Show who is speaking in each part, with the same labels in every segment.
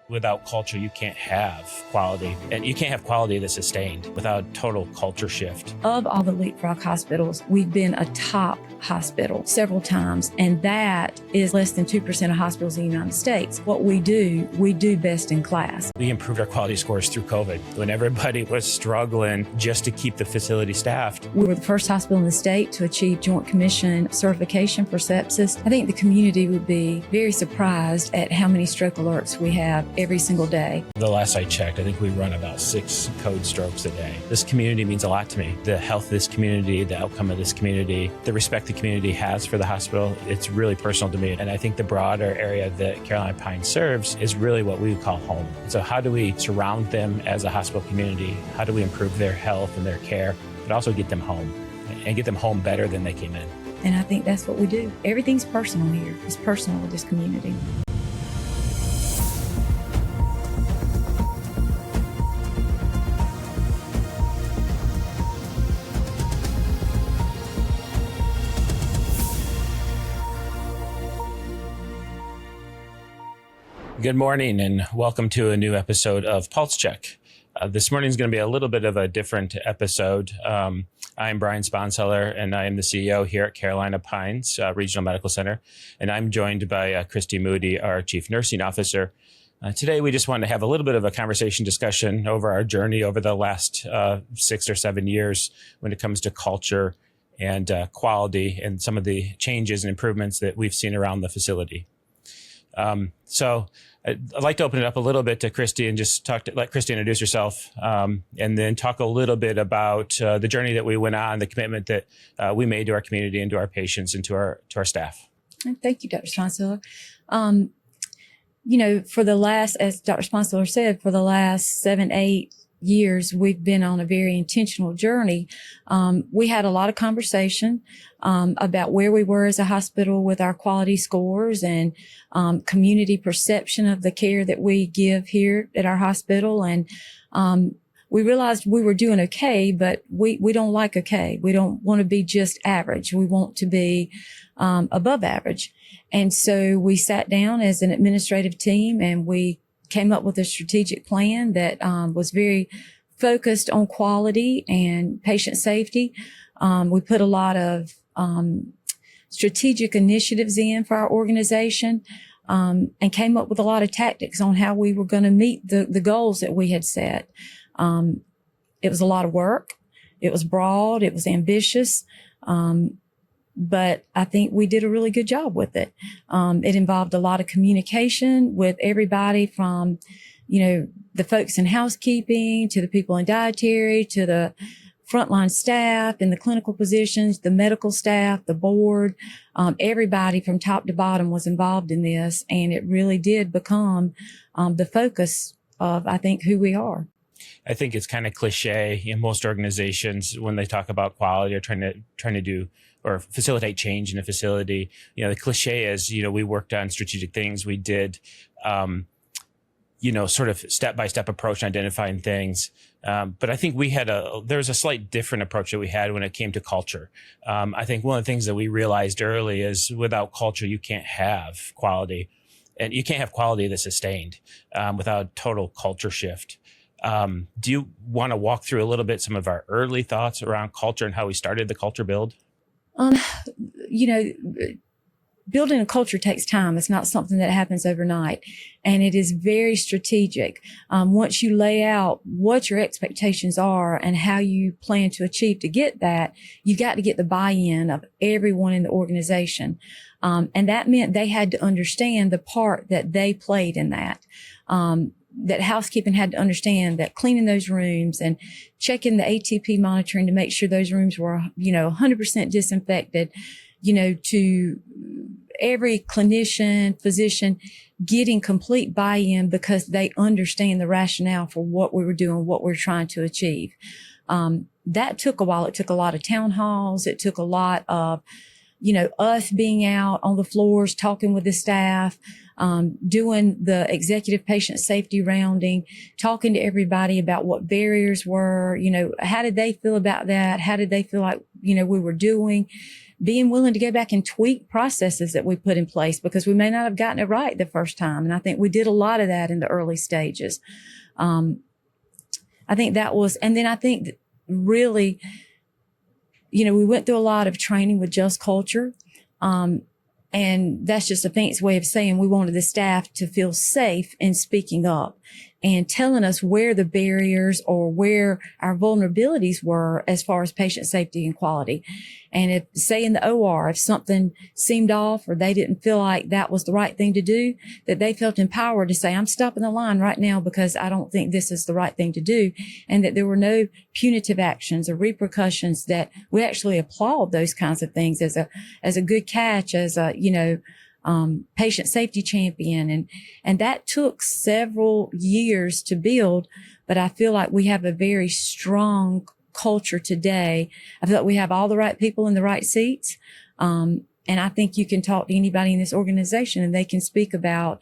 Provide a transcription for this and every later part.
Speaker 1: Without culture, you can't have quality, and you can't have quality that's sustained without total culture shift.
Speaker 2: Of all the Leapfrog hospitals, we've been a top hospital several times, and that is less than 2% of hospitals in the United States. What we do best in class.
Speaker 1: We improved our quality scores through COVID when everybody was struggling just to keep the facility staffed.
Speaker 2: We were the first hospital in the state to achieve Joint Commission certification for sepsis. I think the community would be very surprised at how many stroke alerts we have every single day.
Speaker 1: The last I checked, I think we run about 6 code strokes a day. This community means a lot to me. The health of this community, the outcome of this community, the respect the community has for the hospital, it's really personal to me. And I think the broader area that Carolina Pines serves is really what we would call home. So how do we surround them as a hospital community? How do we improve their health and their care, but also get them home and get them home better than they came in?
Speaker 2: And I think that's what we do. Everything's personal here. It's personal with this community.
Speaker 1: Good morning and welcome to a new episode of Pulse Check. This morning is going to be a little bit of a different episode. I'm Brian Sponseller and I am the CEO here at Carolina Pines Regional Medical Center. And I'm joined by Christy Moody, our Chief Nursing Officer. Today, we just wanted to have a little bit of a conversation discussion over our journey over the last 6 or 7 years when it comes to culture and quality and some of the changes and improvements that we've seen around the facility. I'd like to open it up a little bit to Christy and just let Christy introduce herself, and then talk a little bit about the journey that we went on, the commitment that we made to our community and to our patients and to our staff.
Speaker 2: Thank you, Dr. Sponseller. As Dr. Sponseller said, for the last 7, 8 years, we've been on a very intentional journey. We had a lot of conversation about where we were as a hospital with our quality scores and community perception of the care that we give here at our hospital. And we realized we were doing okay, but we don't like okay. We don't want to be just average. We want to be above average. And so we sat down as an administrative team and we came up with a strategic plan that was very focused on quality and patient safety. We put a lot of strategic initiatives in for our organization and came up with a lot of tactics on how we were going to meet the goals that we had set. It was a lot of work. It was broad. It was ambitious. But I think we did a really good job with it. It involved a lot of communication with everybody from, the folks in housekeeping to the people in dietary to the frontline staff in the clinical positions, the medical staff, the board. Everybody from top to bottom was involved in this, and it really did become the focus of, I think, who we are.
Speaker 1: I think it's kind of cliche in most organizations when they talk about quality or trying to do or facilitate change in a facility. The cliche is, we worked on strategic things. We did, sort of step-by-step approach in identifying things. But I think there was a slight different approach that we had when it came to culture. I think one of the things that we realized early is without culture, you can't have quality, and you can't have quality that's sustained without total culture shift. Do you want to walk through a little bit some of our early thoughts around culture and how we started the culture build?
Speaker 2: Building a culture takes time. It's not something that happens overnight, and it is very strategic. Once you lay out what your expectations are and how you plan to achieve to get that, you got to get the buy-in of everyone in the organization. And that meant they had to understand the part that they played in that. That housekeeping had to understand that cleaning those rooms and checking the ATP monitoring to make sure those rooms were, 100% disinfected, to every clinician, physician getting complete buy-in because they understand the rationale for what we were doing, what we're trying to achieve. That took a while. It took a lot of town halls. It took a lot of, us being out on the floors, talking with the staff, doing the executive patient safety rounding, talking to everybody about what barriers were, how did they feel about that? How did they feel like, we were doing? being willing to go back and tweak processes that we put in place because we may not have gotten it right the first time. And I think we did a lot of that in the early stages. I think that was, and then I think that really, we went through a lot of training with Just Culture. And that's just a fancy way of saying we wanted the staff to feel safe in speaking up and telling us where the barriers or where our vulnerabilities were as far as patient safety and quality. And if, say in the OR, if something seemed off or they didn't feel like that was the right thing to do, that they felt empowered to say, I'm stopping the line right now because I don't think this is the right thing to do. And that there were no punitive actions or repercussions, that we actually applaud those kinds of things as a good catch, as a, patient safety champion. And that took several years to build, but I feel like we have a very strong culture today. I feel like we have all the right people in the right seats. And I think you can talk to anybody in this organization and they can speak about,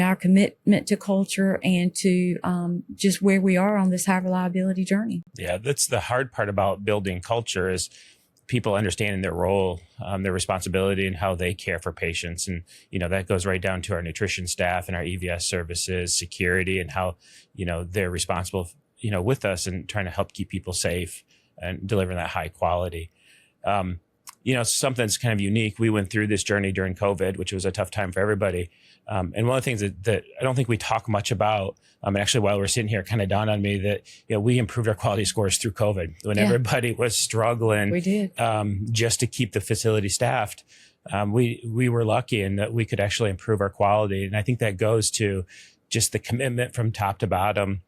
Speaker 2: our commitment to culture and to just where we are on this high reliability journey.
Speaker 1: Yeah, that's the hard part about building culture is people understanding their role, their responsibility, and how they care for patients. And, that goes right down to our nutrition staff and our EVS services, security, and how, they're responsible, with us and trying to help keep people safe and delivering that high quality. Something that's kind of unique. We went through this journey during COVID, which was a tough time for everybody. And one of the things that I don't think we talk much about, and actually while we're sitting here, it kind of dawned on me that, we improved our quality scores through COVID when everybody was struggling.
Speaker 2: We did.
Speaker 1: Just to keep the facility staffed. We were lucky in that we could actually improve our quality. And I think that goes to just the commitment from top to bottom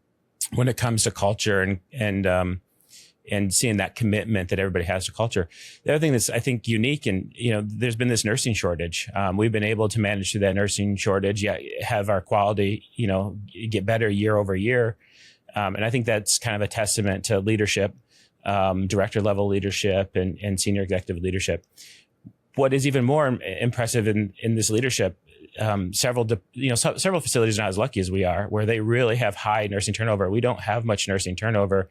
Speaker 1: when it comes to culture and seeing that commitment that everybody has to culture. The other thing that's, I think, unique, and, there's been this nursing shortage. We've been able to manage through that nursing shortage, have our quality, get better year over year. And I think that's kind of a testament to leadership, director level leadership and senior executive leadership. What is even more impressive in this leadership, several facilities are not as lucky as we are, where they really have high nursing turnover. We don't have much nursing turnover.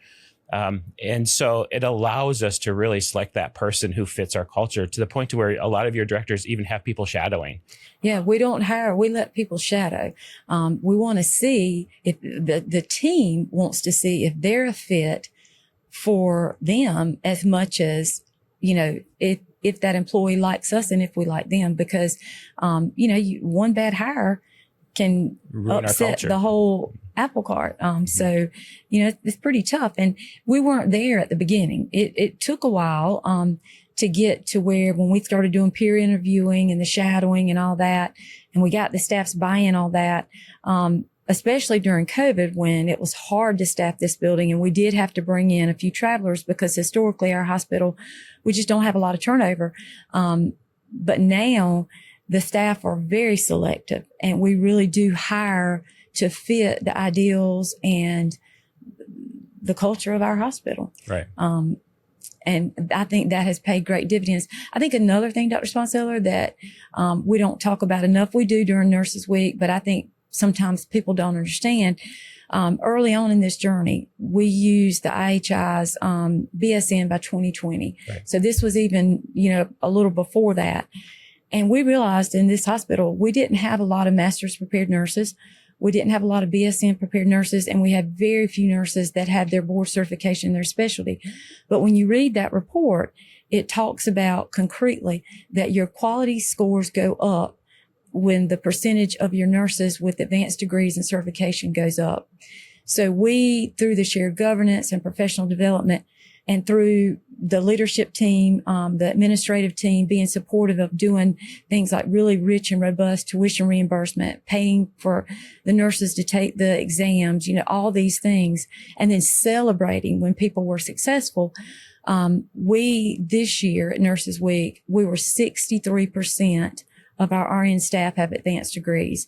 Speaker 1: And so it allows us to really select that person who fits our culture, to the point to where a lot of your directors even have people shadowing.
Speaker 2: Yeah, we don't hire, we let people shadow. We want to see if the team wants to see if they're a fit for them as much as, if that employee likes us and if we like them, because, one bad hire can
Speaker 1: ruin
Speaker 2: upset the whole apple cart. So, it's pretty tough. And we weren't there at the beginning. It took a while, to get to where when we started doing peer interviewing and the shadowing and all that, and we got the staff's buy-in, all that, especially during COVID when it was hard to staff this building. And we did have to bring in a few travelers because historically our hospital, we just don't have a lot of turnover. But now the staff are very selective and we really do hire to fit the ideals and the culture of our hospital.
Speaker 1: Right.
Speaker 2: And I think that has paid great dividends. I think another thing, Dr. Sponseller, that we don't talk about enough, we do during Nurses Week, but I think sometimes people don't understand. Early on in this journey, we used the IHI's BSN by 2020.
Speaker 1: Right.
Speaker 2: So this was even, a little before that. And we realized in this hospital, we didn't have a lot of master's prepared nurses. We didn't have a lot of BSN prepared nurses, and we had very few nurses that had their board certification in their specialty. But when you read that report, it talks about concretely that your quality scores go up when the percentage of your nurses with advanced degrees and certification goes up. So we, through the shared governance and professional development, and through the leadership team, the administrative team being supportive of doing things like really rich and robust tuition reimbursement, paying for the nurses to take the exams, all these things, and then celebrating when people were successful. This year at Nurses Week, we were 63% of our RN staff have advanced degrees.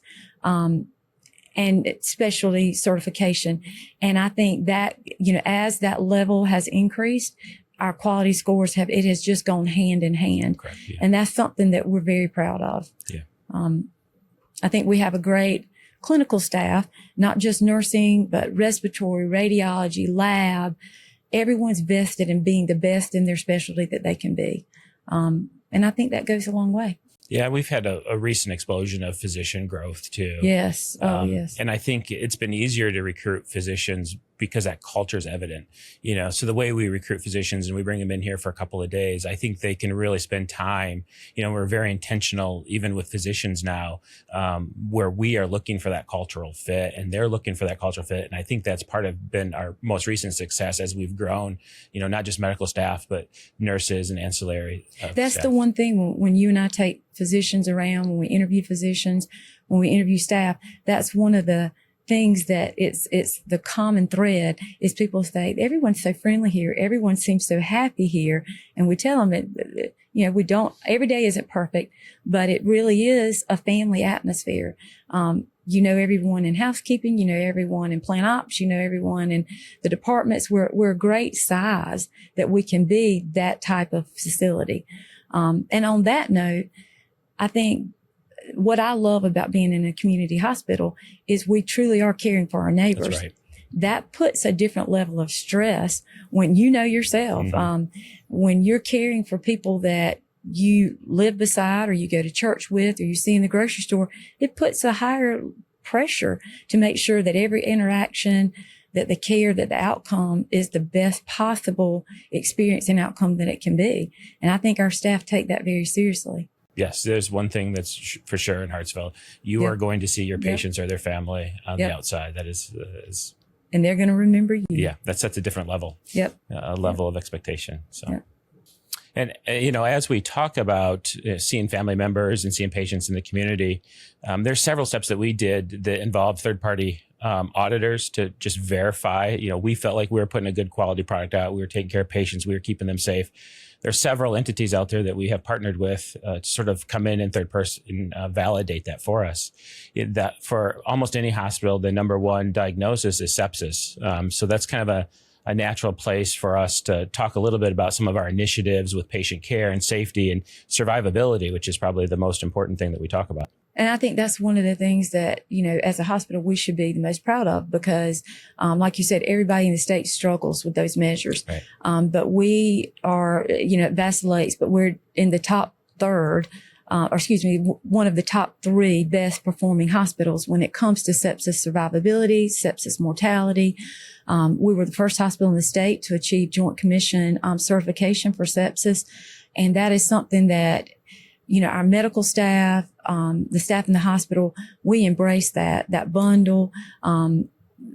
Speaker 2: And specialty certification. And I think that, as that level has increased, our quality scores it has just gone hand in hand.
Speaker 1: Correct, yeah.
Speaker 2: And that's something that we're very proud of.
Speaker 1: Yeah.
Speaker 2: I think we have a great clinical staff, not just nursing, but respiratory, radiology, lab. Everyone's vested in being the best in their specialty that they can be. And I think that goes a long way.
Speaker 1: Yeah, we've had a recent explosion of physician growth too.
Speaker 2: Yes. Oh, yes.
Speaker 1: And I think it's been easier to recruit physicians because that culture is evident, so the way we recruit physicians and we bring them in here for a couple of days, I think they can really spend time. We're very intentional, even with physicians now, where we are looking for that cultural fit and they're looking for that cultural fit. And I think that's been our most recent success as we've grown, not just medical staff, but nurses and ancillary.
Speaker 2: That's
Speaker 1: staff.
Speaker 2: the one thing when you and I take physicians around, when we interview physicians, when we interview staff, that's one of the things that it's the common thread is people say, everyone's so friendly here. Everyone seems so happy here. And we tell them that, we don't, every day isn't perfect, but it really is a family atmosphere. Everyone in housekeeping, everyone in plant ops, everyone in the departments. We're a great size that we can be that type of facility. And on that note, I think what I love about being in a community hospital is we truly are caring for our neighbors.
Speaker 1: That's right.
Speaker 2: That puts a different level of stress when you know yourself, when you're caring for people that you live beside or you go to church with or you see in the grocery store. It puts a higher pressure to make sure that every interaction, that the care, that the outcome is the best possible experience and outcome that it can be. And I think our staff take that very seriously.
Speaker 1: Yes, there's one thing that's for sure in Hartsville. You are going to see your patients or their family on the outside. That is,
Speaker 2: and they're going to remember you.
Speaker 1: Yeah, that sets a different level. A level of expectation. So, and as we talk about seeing family members and seeing patients in the community, there's several steps that we did that involve third-party auditors to just verify. We felt like we were putting a good quality product out. We were taking care of patients. We were keeping them safe. There's several entities out there that we have partnered with to sort of come in and third person validate that for us. That for almost any hospital, the number one diagnosis is sepsis. So that's kind of a natural place for us to talk a little bit about some of our initiatives with patient care and safety and survivability, which is probably the most important thing that we talk about.
Speaker 2: And I think that's one of the things that, as a hospital, we should be the most proud of because, like you said, everybody in the state struggles with those measures.
Speaker 1: Right.
Speaker 2: But we are, it vacillates, but we're in the top third, one of the top 3 best performing hospitals when it comes to sepsis survivability, sepsis mortality. We were the first hospital in the state to achieve Joint Commission certification for sepsis. And that is something that, our medical staff, the staff in the hospital, we embrace that bundle.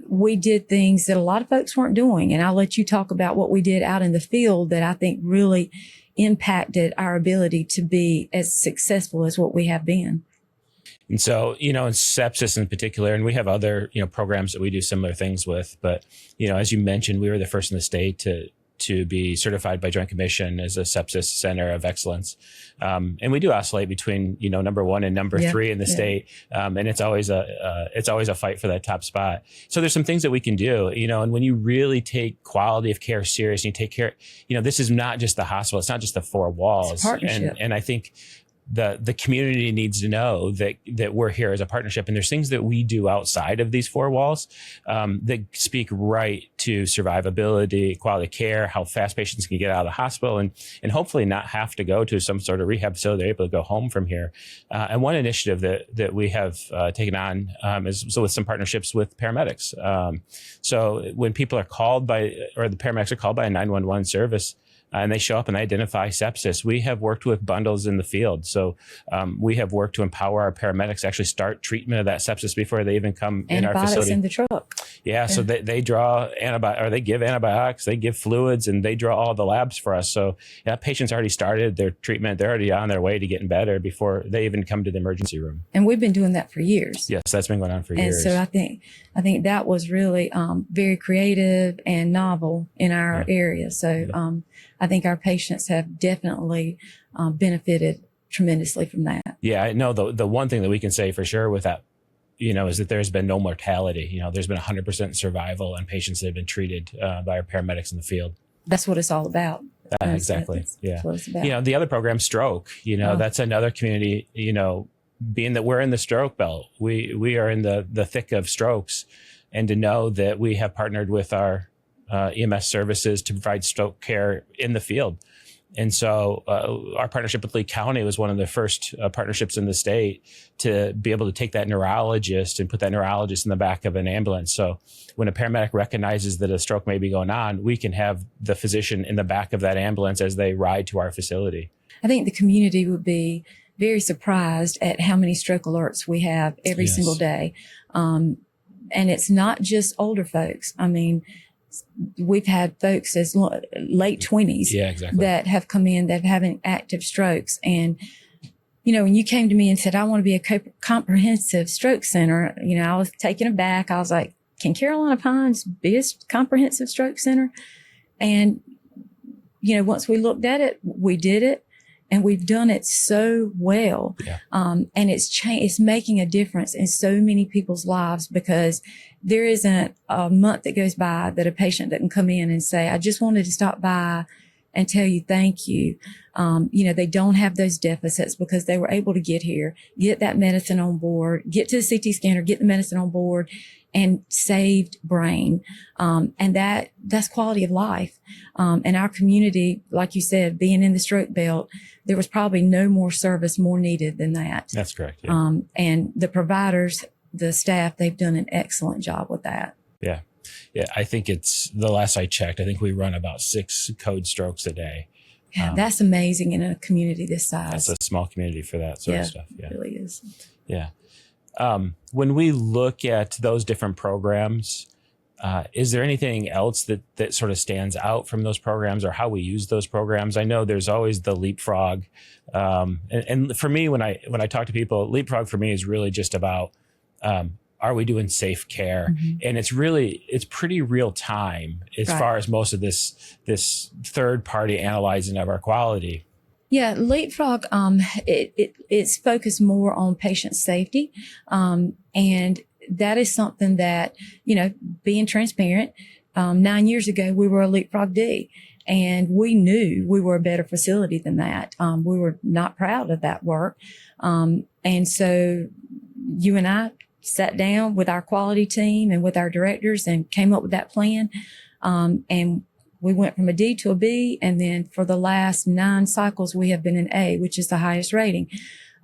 Speaker 2: We did things that a lot of folks weren't doing. And I'll let you talk about what we did out in the field that I think really impacted our ability to be as successful as what we have been.
Speaker 1: And so, in sepsis in particular, and we have other, programs that we do similar things with. But, as you mentioned, we were the first in the state to be certified by Joint Commission as a sepsis center of excellence. And we do oscillate between, number 1 and number 3 in the state. And it's always a fight for that top spot. So there's some things that we can do, and when you really take quality of care serious and you take care, this is not just the hospital. It's not just the 4 walls.
Speaker 2: It's a partnership.
Speaker 1: And I think the community needs to know that we're here as a partnership, and there's things that we do outside of these 4 walls that speak right to survivability, quality of care, how fast patients can get out of the hospital, and hopefully not have to go to some sort of rehab so they're able to go home from here. And one initiative that we have taken on is with some partnerships with paramedics. So when people are called or the paramedics are called by a 911 service, and they show up and they identify sepsis, we have worked with bundles in the field. So we have worked to empower our paramedics to actually start treatment of that sepsis before they even come in our facility.
Speaker 2: Antibiotics in the truck.
Speaker 1: Yeah, so they draw they give antibiotics, they give fluids, and they draw all the labs for us. So patients already started their treatment. They're already on their way to getting better before they even come to the emergency room.
Speaker 2: And we've been doing that for years.
Speaker 1: Yes, that's been going on for years.
Speaker 2: And so I think that was really very creative and novel in our area. So I think our patients have definitely benefited tremendously from that.
Speaker 1: Yeah, I know the one thing that we can say for sure with that, is that there's been no mortality. There's been 100% survival on patients that have been treated by our paramedics in the field.
Speaker 2: That's what it's all about.
Speaker 1: Exactly.
Speaker 2: That's what it's about.
Speaker 1: The other program, stroke, that's another community, being that we're in the stroke belt, we are in the thick of strokes, and to know that we have partnered with our EMS services to provide stroke care in the field. And so our partnership with Lee County was one of the first partnerships in the state to be able to take that neurologist and put that neurologist in the back of an ambulance. So when a paramedic recognizes that a stroke may be going on, we can have the physician in the back of that ambulance as they ride to our facility.
Speaker 2: I think the community would be very surprised at how many stroke alerts we have every single day. And it's not just older folks. I mean, we've had folks as late 20s that have come in that have having active strokes. And, you know, when you came to me and said, I want to be a comprehensive stroke center, you know, I was taken aback. I was like, can Carolina Pines be a comprehensive stroke center? And, you know, once we looked at it, we did it. And we've done it so well. And it's making a difference in so many people's lives, because there isn't a month that goes by that a patient doesn't come in and say, I just wanted to stop by and tell you thank you. You know, they don't have those deficits because they were able to get here, get that medicine on board, get to the CT scanner, get the medicine on board, and saved brain. And that's quality of life. And our community, like you said, being in the stroke belt, there was probably no more service more needed than that.
Speaker 1: That's correct. Yeah.
Speaker 2: And the providers, the staff, they've done an excellent job with that.
Speaker 1: Yeah. Yeah. I think it's, the last I checked, I think we run about 6 code strokes a day.
Speaker 2: Yeah, that's amazing in a community this size.
Speaker 1: That's a small community for that sort of stuff. Yeah,
Speaker 2: it really is.
Speaker 1: Yeah. When we look at those different programs, is there anything else that sort of stands out from those programs, or how we use those programs? I know there's always the leapfrog. And for me, when I talk to people, leapfrog for me is really just about, are we doing safe care? Mm-hmm. And it's pretty real time as far as most of this third party analyzing of our quality.
Speaker 2: Yeah, Leapfrog, it's focused more on patient safety. And that is something that, you know, being transparent, 9 years ago, we were a Leapfrog D, and we knew we were a better facility than that. We were not proud of that work. And so you and I sat down with our quality team and with our directors and came up with that plan. And we went from a D to a B. And then for the last 9 cycles, we have been an A, which is the highest rating.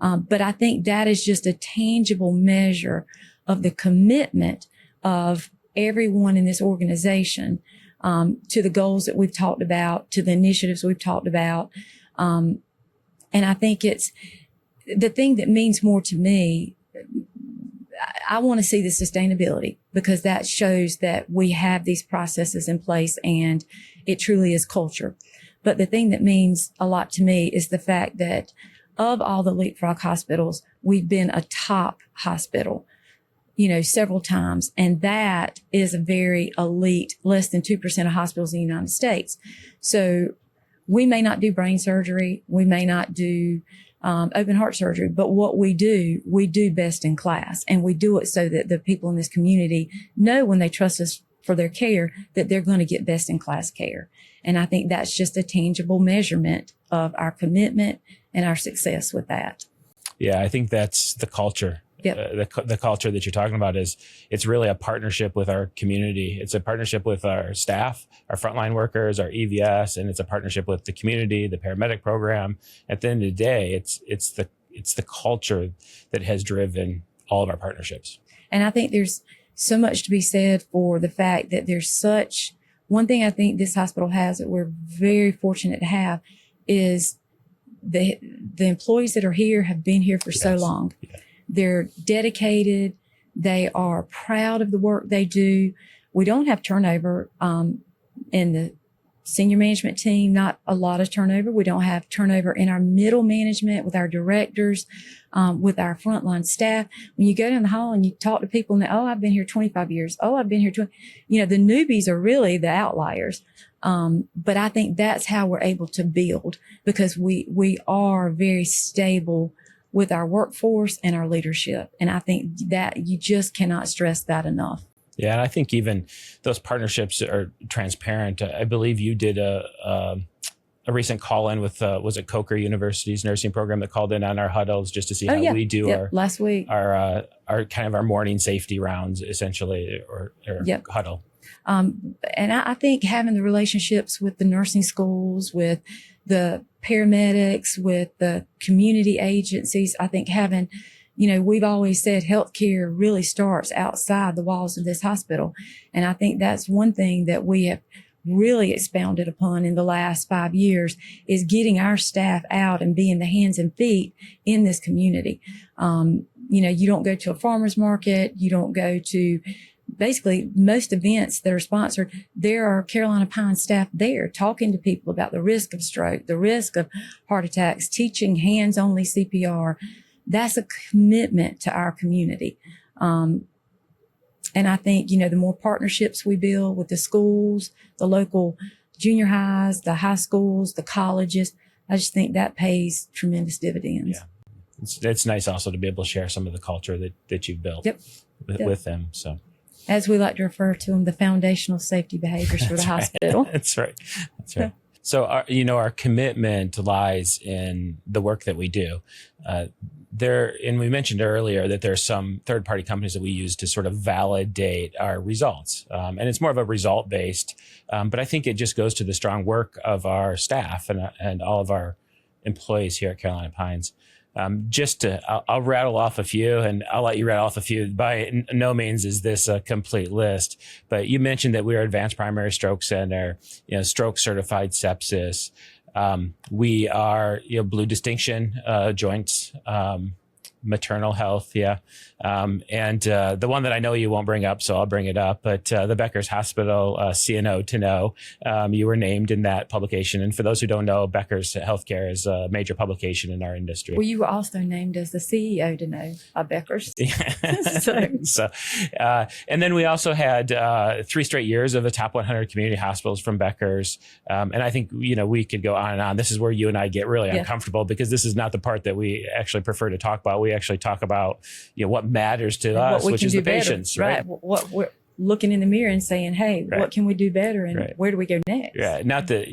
Speaker 2: But I think that is just a tangible measure of the commitment of everyone in this organization, to the goals that we've talked about, to the initiatives we've talked about. And I think it's the thing that means more to me. I want to see the sustainability, because that shows that we have these processes in place and it truly is culture. But the thing that means a lot to me is the fact that of all the Leapfrog hospitals, we've been a top hospital, you know, several times. And that is a very elite, less than 2% of hospitals in the United States. So we may not do brain surgery. We may not do open heart surgery, but what we do best in class. And we do it so that the people in this community know when they trust us for their care, that they're going to get best in class care. And I think that's just a tangible measurement of our commitment and our success with that.
Speaker 1: Yeah, I think that's the culture.
Speaker 2: Yep.
Speaker 1: The culture that you're talking about is, it's really a partnership with our community. It's a partnership with our staff, our frontline workers, our EVS, and it's a partnership with the community, the paramedic program. At the end of the day, it's the culture that has driven all of our partnerships. And
Speaker 2: I think there's so much to be said for the fact that there's such, one thing I think this hospital has that we're very fortunate to have is the employees that are here have been here for so long. Yeah. They're dedicated. They are proud of the work they do. We don't have turnover in the senior management team, not a lot of turnover. We don't have turnover in our middle management with our directors, with our frontline staff. When you go down the hall and you talk to people and they, oh, I've been here 25 years. Oh, I've been here 20. You know, the newbies are really the outliers. But I think that's how we're able to build, because we are very stable with our workforce and our leadership. And I think that you just cannot stress that enough.
Speaker 1: Yeah. And I think even those partnerships are transparent. I believe you did a a recent call in with, was it Coker University's nursing program that called in on our huddles just to see how we do our
Speaker 2: last week,
Speaker 1: our kind of our morning safety rounds, essentially, or huddle.
Speaker 2: And I think having the relationships with the nursing schools, with the paramedics, with the community agencies, I think having, we've always said healthcare really starts outside the walls of this hospital. And I think that's one thing that we have really expounded upon in the last 5 years is getting our staff out and being the hands and feet in this community. You don't go to a farmer's market. You don't go to basically most events that are sponsored. There are Carolina Pines staff there talking to people about the risk of stroke, the risk of heart attacks, teaching hands-only CPR. That's a commitment to our community. And I think, the more partnerships we build with the schools, the local junior highs, the high schools, the colleges, I just think that pays tremendous dividends.
Speaker 1: Yeah. It's nice also to be able to share some of the culture that you've built with them. So,
Speaker 2: as we like to refer to them, the foundational safety behaviors for the hospital.
Speaker 1: That's right. So, our commitment lies in the work that we do. And we mentioned earlier that there's some third-party companies that we use to sort of validate our results. And it's more of a result-based, but I think it just goes to the strong work of our staff and all of our employees here at Carolina Pines. I'll rattle off a few, and I'll let you rattle off a few. By no means is this a complete list, but you mentioned that we are Advanced Primary Stroke Center, stroke certified sepsis. We are, Blue Distinction, joints, maternal health. And the one that I know you won't bring up, so I'll bring it up, but the Becker's Hospital, CNO to know, you were named in that publication. And for those who don't know, Becker's Healthcare is a major publication in our industry.
Speaker 2: Well, you were also named as the CEO to know of Becker's.
Speaker 1: And then we also had 3 straight years of the top 100 community hospitals from Becker's. And I think, we could go on and on. This is where you and I get really uncomfortable, because this is not the part that we actually prefer to talk about. We actually talk about, what matters to us, which is the patients, right?
Speaker 2: What we're looking in the mirror and saying, hey, what can we do better? And where do we go next?
Speaker 1: Yeah. Not that,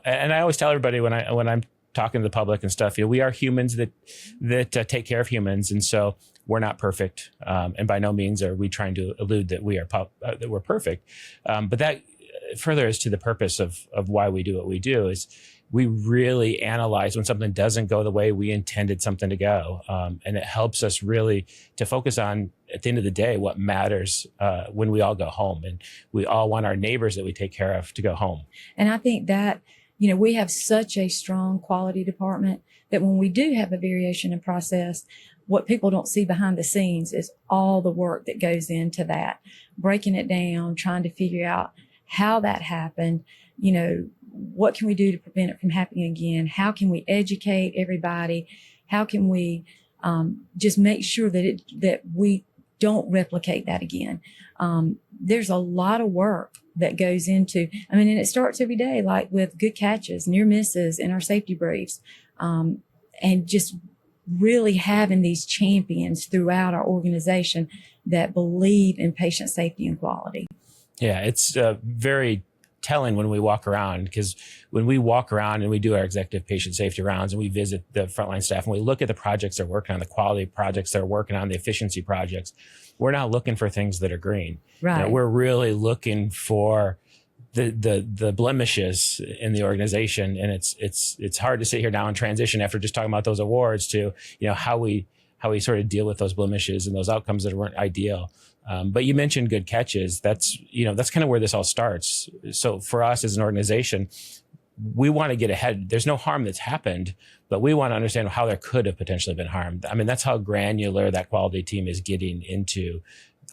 Speaker 1: and I always tell everybody when I'm talking to the public and stuff, we are humans that take care of humans. And so we're not perfect. And by no means are we trying to elude that that we're perfect. But that further is to the purpose of why we do what we do is we really analyze when something doesn't go the way we intended something to go. And it helps us really to focus on, at the end of the day, what matters when we all go home. And we all want our neighbors that we take care of to go home.
Speaker 2: And I think that, we have such a strong quality department that when we do have a variation in process, what people don't see behind the scenes is all the work that goes into that, breaking it down, trying to figure out how that happened, what can we do to prevent it from happening again? How can we educate everybody? How can we just make sure that we don't replicate that again? There's a lot of work that goes into, and it starts every day, like with good catches, near misses in our safety briefs, and just really having these champions throughout our organization that believe in patient safety and quality.
Speaker 1: Yeah, it's very telling when we walk around, because when we walk around and we do our executive patient safety rounds and we visit the frontline staff and we look at the projects they're working on, the quality projects they're working on, the efficiency projects, we're not looking for things that are green.
Speaker 2: Right.
Speaker 1: We're really looking for the blemishes in the organization. And it's hard to sit here now and transition after just talking about those awards to, how we sort of deal with those blemishes and those outcomes that weren't ideal. But you mentioned good catches. That's kind of where this all starts. So for us as an organization, we want to get ahead. There's no harm that's happened, but we want to understand how there could have potentially been harm. That's how granular that quality team is getting into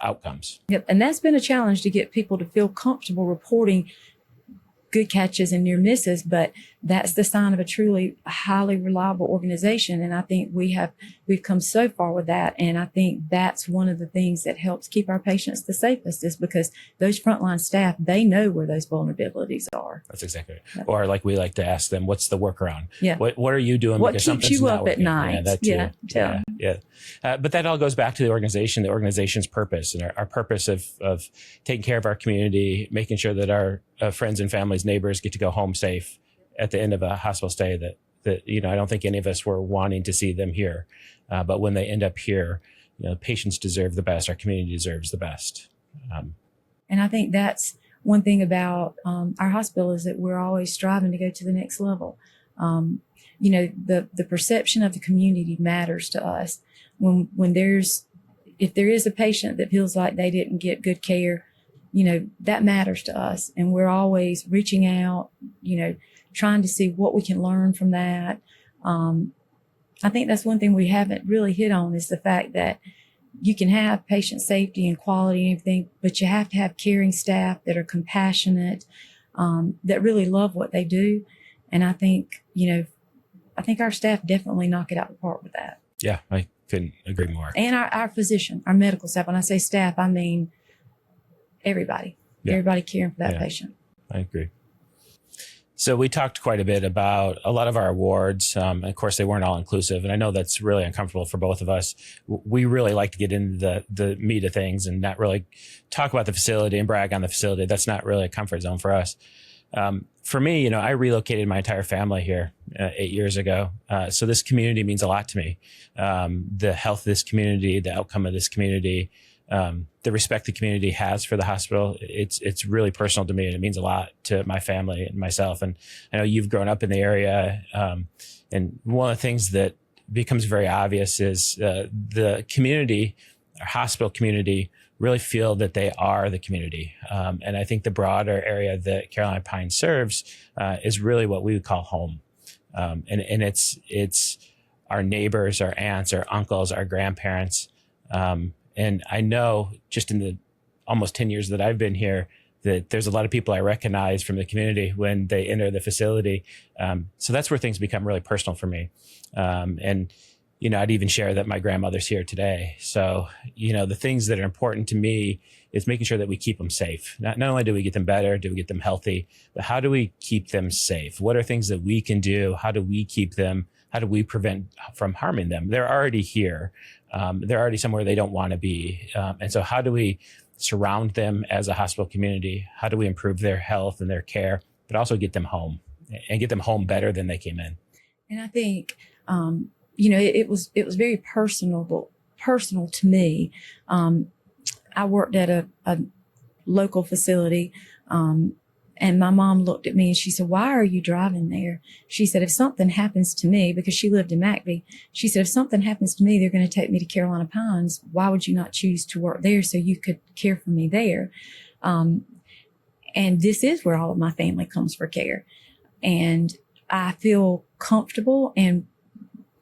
Speaker 1: outcomes.
Speaker 2: Yep. And that's been a challenge to get people to feel comfortable reporting good catches and near misses, but that's the sign of a truly highly reliable organization. And I think we've come so far with that. And I think that's one of the things that helps keep our patients the safest, is because those frontline staff, they know where those vulnerabilities are.
Speaker 1: That's exactly right. Yep. Or like we like to ask them, what's the workaround?
Speaker 2: Yeah.
Speaker 1: What are you doing?
Speaker 2: What keeps you up at night?
Speaker 1: Yeah, that too. Yeah. But that all goes back to the organization's purpose, and our purpose of taking care of our community, making sure that our friends and families, neighbors get to go home safe at the end of a hospital stay that I don't think any of us were wanting to see them here. But when they end up here, patients deserve the best. Our community deserves the best.
Speaker 2: And I think that's one thing about our hospital is that we're always striving to go to the next level. The perception of the community matters to us. If there is a patient that feels like they didn't get good care, that matters to us. And we're always reaching out, trying to see what we can learn from that. I think that's one thing we haven't really hit on is the fact that you can have patient safety and quality and everything, but you have to have caring staff that are compassionate, that really love what they do. And I think our staff definitely knock it out of the park with that.
Speaker 1: Yeah, I couldn't agree more.
Speaker 2: And our physician, our medical staff. When I say staff, I mean everybody. Yeah. Everybody caring for that patient.
Speaker 1: I agree. So we talked quite a bit about a lot of our awards. Of course, they weren't all inclusive. And I know that's really uncomfortable for both of us. We really like to get into the meat of things and not really talk about the facility and brag on the facility. That's not really a comfort zone for us. For me, I relocated my entire family here 8 years ago. So this community means a lot to me. The health of this community, the outcome of this community, the respect the community has for the hospital. It's really personal to me, and it means a lot to my family and myself. And I know you've grown up in the area. And one of the things that becomes very obvious is the community, our hospital community, really feel that they are the community. And I think the broader area that Carolina Pines serves is really what we would call home. And it's our neighbors, our aunts, our uncles, our grandparents. And I know just in the almost 10 years that I've been here, that there's a lot of people I recognize from the community when they enter the facility. So that's where things become really personal for me. And I'd even share that my grandmother's here today. So, the things that are important to me is making sure that we keep them safe. Not only do we get them better, do we get them healthy, but how do we keep them safe? What are things that we can do? How do we keep them? How do we prevent from harming them? They're already here. They're already somewhere they don't want to be. And so how do we surround them as a hospital community? How do we improve their health and their care, but also get them home and get them home better than they came in?
Speaker 2: And I think, it was very personal to me. I worked at a local facility, and my mom looked at me and she said, "Why are you driving there?" She said, "If something happens to me," because she lived in McBee, she said, "If something happens to me, they're going to take me to Carolina Pines. Why would you not choose to work there so you could care for me there?" And this is where all of my family comes for care. And I feel comfortable and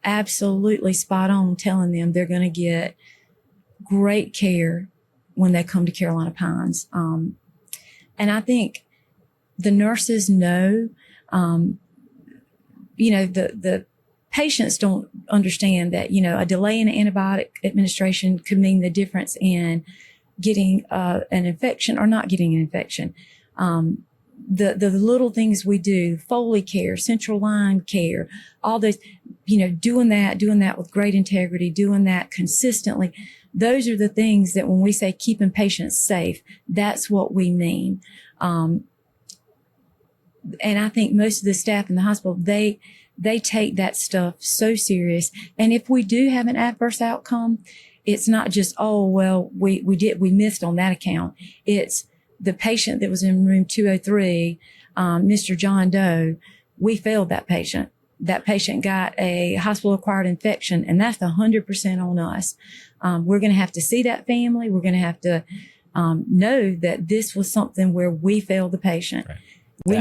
Speaker 2: absolutely spot on telling them they're going to get great care when they come to Carolina Pines. And I think the nurses know, the patients don't understand that, a delay in antibiotic administration could mean the difference in getting an infection or not getting an infection. The little things we do, Foley care, central line care, all those, doing that with great integrity, doing that consistently. Those are the things that when we say keeping patients safe, that's what we mean. And I think most of the staff in the hospital, they take that stuff so serious. And if we do have an adverse outcome, it's not just, we missed on that account. It's the patient that was in room 203, Mr. John Doe, we failed that patient. That patient got a hospital-acquired infection, and that's 100% on us. We're going to have to see that family. We're going to have to know that this was something where we failed the patient.
Speaker 1: Right.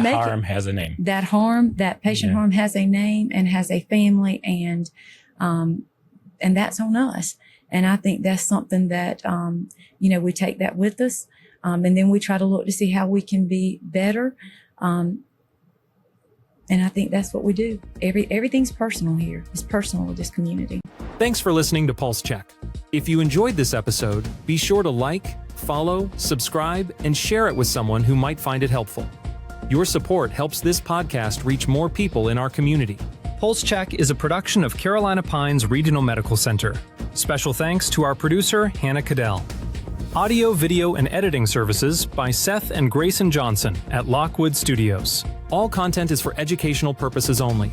Speaker 1: That harm has a name.
Speaker 2: That patient harm has a name and has a family, and that's on us. And I think that's something that, we take that with us. And then we try to look to see how we can be better. And I think that's what we do. Everything's personal here. It's personal with this community.
Speaker 3: Thanks for listening to Pulse Check. If you enjoyed this episode, be sure to like, follow, subscribe, and share it with someone who might find it helpful. Your support helps this podcast reach more people in our community. Pulse Check is a production of Carolina Pines Regional Medical Center. Special thanks to our producer, Hannah Cadell. Audio, video, and editing services by Seth and Grayson Johnson at Lockwood Studios. All content is for educational purposes only.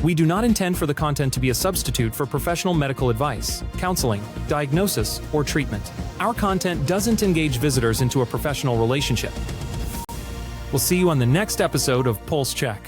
Speaker 3: We do not intend for the content to be a substitute for professional medical advice, counseling, diagnosis, or treatment. Our content doesn't engage visitors into a professional relationship. We'll see you on the next episode of Pulse Check.